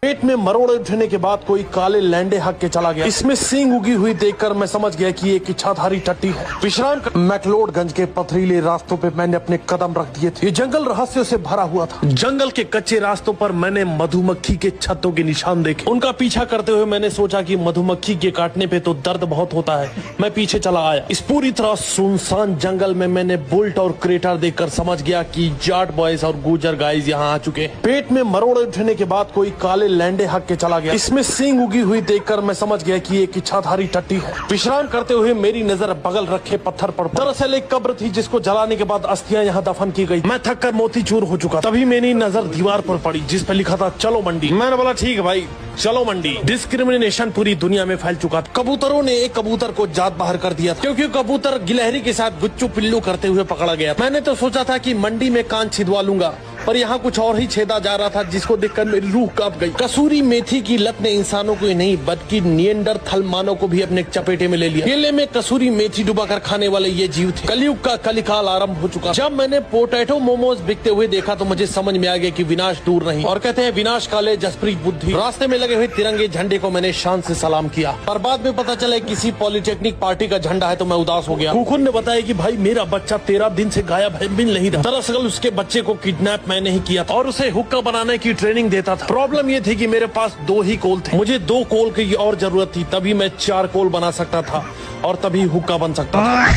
पेट में मरोड़े उठने के बाद कोई काले लैंडे हक के चला गया। इसमें सींग उगी हुई देखकर मैं समझ गया कि ये इच्छाधारी टट्टी है। विश्राम मैक्लोडगंज के पथरीले रास्तों पे मैंने अपने कदम रख दिए थे। ये जंगल रहस्यों से भरा हुआ था। जंगल के कच्चे रास्तों पर मैंने मधुमक्खी के छत्तों के निशान देखे। उनका पीछा करते हुए मैंने सोचा कि मधुमक्खी के काटने पे तो दर्द बहुत होता है। मैं पीछे चला आया। इस पूरी तरह सुनसान जंगल में मैंने बुल्ट और क्रेटर देखकर समझ गया कि जाट बॉयज और गुजर गाइज यहाँ आ चुके हैं। पेट में मरोड़े उठने के बाद कोई काले लैंडे हक के चला गया। इसमें सींग उगी हुई देखकर मैं समझ गया कि ये एक इच्छाधारी टट्टी है। विश्राम करते हुए मेरी नजर बगल रखे पत्थर पर दरअसल एक कब्र थी जिसको जलाने के बाद अस्थियां यहाँ दफन की गई। मैं थक कर मोतीचूर हो चुका। तभी मेरी नजर दीवार पर पड़ी जिस पर लिखा था चलो मंडी। मैंने बोला ठीक है भाई चलो मंडी। डिस्क्रिमिनेशन पूरी दुनिया में फैल चुका था। कबूतरों ने एक कबूतर को जात बाहर कर दिया था क्योंकि कबूतर गिलहरी के साथ गुच्चू पिल्लू करते हुए पकड़ा गया। मैंने तो सोचा था कि मंडी में कान छिदवा लूंगा पर यहाँ कुछ और ही छेदा जा रहा था जिसको देखकर मेरी रूह कांप गई। कसूरी मेथी की लत ने इंसानों को ही नहीं बल्कि निएंडरथल मानव को भी अपने चपेटे में ले लिया। केले में कसूरी मेथी डुबाकर खाने वाले ये जीव थे। कलयुग का कलिकाल आरंभ हो चुका। जब मैंने पोटैटो मोमोज बिकते हुए देखा तो मुझे समझ में आ गया कि विनाश दूर नहीं। और कहते हैं विनाश काले जसप्रीत बुद्धि। रास्ते में लगे हुए तिरंगे झंडे को मैंने शान से सलाम किया पर बाद में पता चला किसी पॉलिटेक्निक पार्टी का झंडा है तो मैं उदास हो गया। खुखुन ने बताया कि भाई मेरा बच्चा 13 दिन से गायब है, मिल नहीं रहा। दरअसल उसके बच्चे को किडनैप मैंने ही किया था और उसे हुक्का बनाने की ट्रेनिंग देता था। प्रॉब्लम ये थी कि मेरे पास 2 ही कोल थे। मुझे 2 कोल की और जरूरत थी तभी मैं 4 कोल बना सकता था और तभी हुक्का बन सकता था।